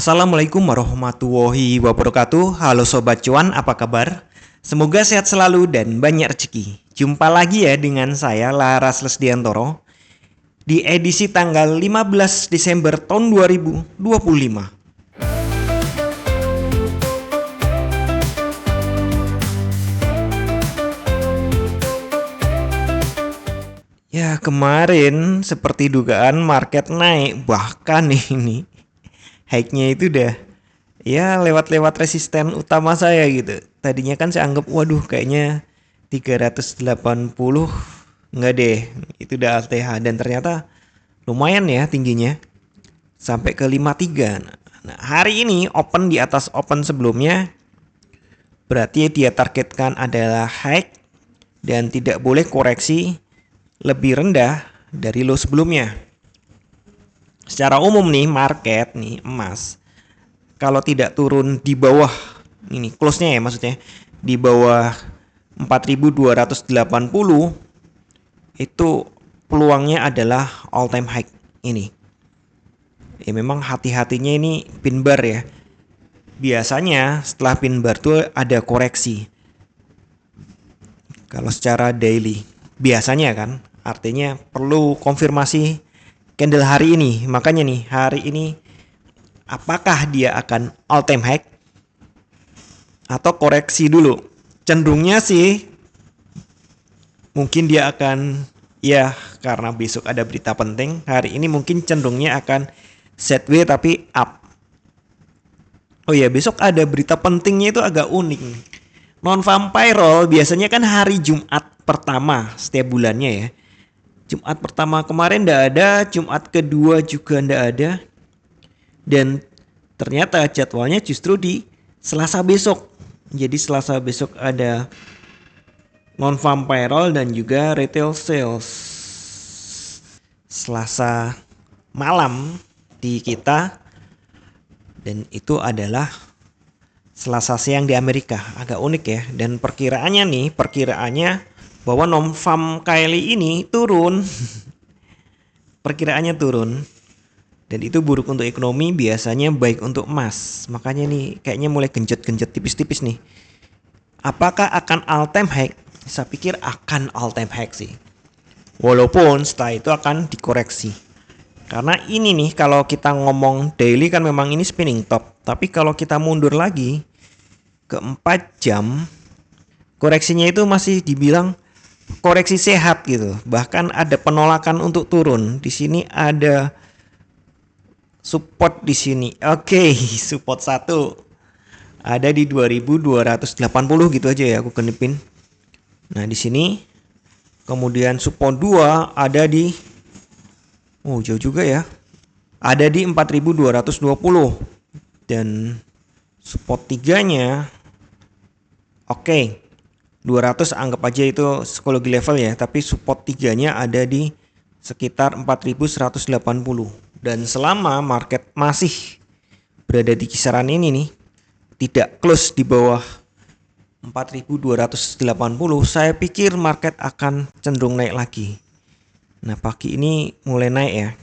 Assalamualaikum warahmatullahi wabarakatuh. Halo Sobat Cuan, apa kabar? Semoga sehat selalu dan banyak rezeki. Jumpa lagi ya dengan saya Laras Lesdiantoro di edisi tanggal 15 Desember tahun 2025. Ya kemarin seperti dugaan market naik, bahkan ini hike-nya itu udah ya lewat-lewat resisten utama saya gitu. Tadinya kan saya anggap waduh kayaknya 380 enggak deh, itu udah LTH dan ternyata lumayan ya tingginya sampai ke 53. Nah, hari ini open di atas open sebelumnya, berarti dia targetkan adalah hike dan tidak boleh koreksi lebih rendah dari low sebelumnya. Secara umum nih market nih emas kalau tidak turun di bawah ini close-nya ya, maksudnya di bawah 4280 itu peluangnya adalah all time high ini. Ya memang hati-hatinya ini pin bar ya. Biasanya setelah pin bar tuh ada koreksi. Kalau secara daily biasanya kan, artinya perlu konfirmasi candle hari ini. Makanya nih hari ini apakah dia akan all time high atau koreksi dulu? Cenderungnya sih mungkin dia akan ya, karena besok ada berita penting. Hari ini mungkin cenderungnya akan sideways tapi up. Oh ya, besok ada berita pentingnya itu agak unik nih. Non-farm payroll biasanya kan hari Jumat pertama setiap bulannya ya. Jumat pertama kemarin nggak ada, Jumat kedua juga nggak ada. Dan ternyata jadwalnya justru di Selasa besok. Jadi Selasa besok ada non-farm payroll dan juga retail sales. Selasa malam di kita, dan itu adalah Selasa siang di Amerika. Agak unik ya. Dan perkiraannya bahwa non-farm Kylie ini turun. Perkiraannya turun. Dan itu buruk untuk ekonomi, biasanya baik untuk emas. Makanya nih kayaknya mulai genjot-genjot tipis-tipis nih. Apakah akan all time high? Saya pikir akan all time high sih. Walaupun setelah itu akan dikoreksi. Karena ini nih kalau kita ngomong daily kan memang ini spinning top. Tapi kalau kita mundur lagi ke 4 jam, koreksinya itu masih dibilang koreksi sehat gitu. Bahkan ada penolakan untuk turun. Di sini ada support di sini. Oke, support 1 ada di 2280 gitu aja ya aku kenipin. Nah, di sini kemudian support 2 ada di jauh juga ya. Ada di 4220 dan support 3-nya oke. 200 anggap aja itu psikologi level ya, tapi support 3-nya ada di sekitar 4180. Dan selama market masih berada di kisaran ini nih, tidak close di bawah 4280, saya pikir market akan cenderung naik lagi. Nah, pagi ini mulai naik ya.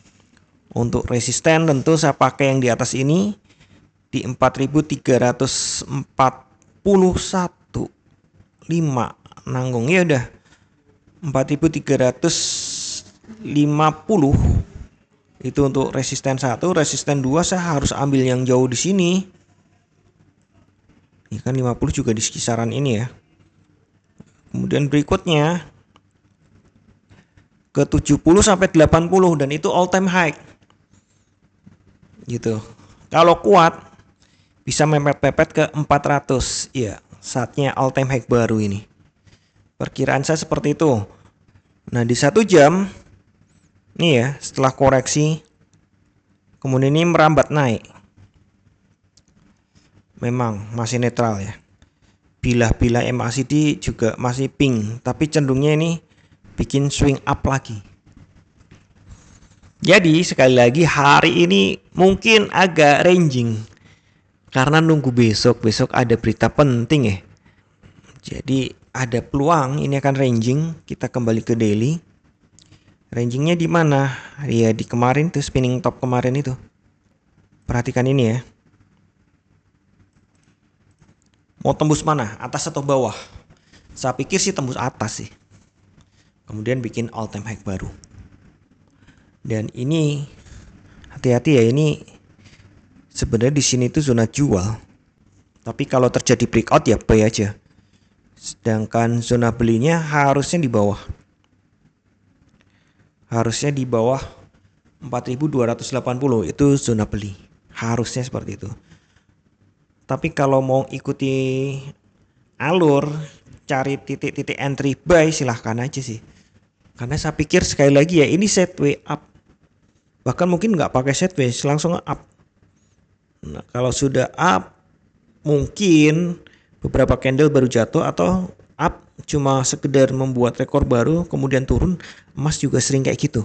Untuk resisten tentu saya pakai yang di atas ini di 4341.5 nanggung ya udah 4350 itu untuk resisten 1, resisten 2 saya harus ambil yang jauh di sini. Ini kan 50 juga di kisaran ini ya. Kemudian berikutnya ke 70 sampai 80 dan itu all time high. Gitu. Kalau kuat bisa mepet-mepet ke 400. Iya, saatnya all time high baru ini. Perkiraan saya seperti itu. Nah, di 1 jam nih ya, setelah koreksi kemudian ini merambat naik. Memang masih netral ya. Bilah-bilah MACD juga masih pink, tapi cenderungnya ini bikin swing up lagi. Jadi sekali lagi hari ini mungkin agak ranging karena nunggu besok ada berita penting ya. Jadi ada peluang ini akan ranging. Kita kembali ke daily. Rangingnya di mana? Ya di kemarin tuh spinning top kemarin itu. Perhatikan ini ya. Mau tembus mana? Atas atau bawah? Saya pikir sih tembus atas sih. Kemudian bikin all time high baru. Dan ini hati-hati ya, ini sebenarnya di sini itu zona jual. Tapi kalau terjadi breakout ya buy aja. Sedangkan zona belinya harusnya di bawah. Harusnya di bawah 4.280 itu zona beli. Harusnya seperti itu. Tapi kalau mau ikuti alur, cari titik-titik entry buy, silahkan aja sih. Karena saya pikir sekali lagi ya, ini sideways up. Bahkan mungkin nggak pakai sideways, langsung up. Nah, kalau sudah up, mungkin beberapa candle baru jatuh atau up cuma sekedar membuat rekor baru kemudian turun. Emas juga sering kayak gitu.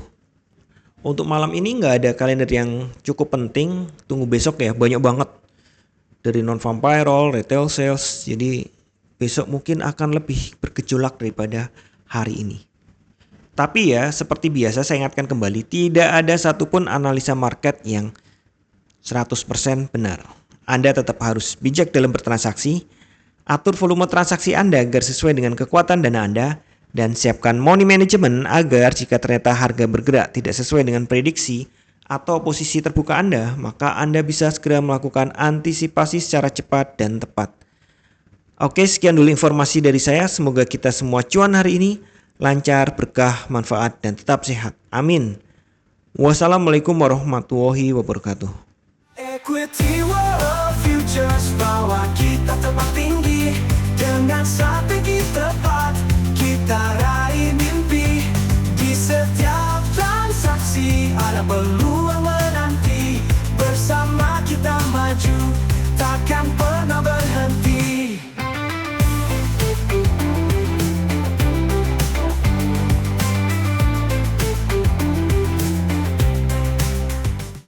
Untuk malam ini nggak ada kalender yang cukup penting. Tunggu besok ya, banyak banget dari non-farm payroll, retail sales. Jadi besok mungkin akan lebih bergejolak daripada hari ini. Tapi ya seperti biasa saya ingatkan kembali, tidak ada satupun analisa market yang 100% benar. Anda tetap harus bijak dalam bertransaksi, atur volume transaksi Anda agar sesuai dengan kekuatan dana Anda, dan siapkan money management agar jika ternyata harga bergerak tidak sesuai dengan prediksi atau posisi terbuka Anda, maka Anda bisa segera melakukan antisipasi secara cepat dan tepat. Oke, sekian dulu informasi dari saya. Semoga kita semua cuan hari ini, lancar, berkah, manfaat, dan tetap sehat. Amin. Wassalamualaikum warahmatullahi wabarakatuh. Equity World Futures, bawa kita terbang tinggi dengan strategi tepat. Kita raih mimpi di setiap transaksi, ada peluang menanti. Bersama kita maju, takkan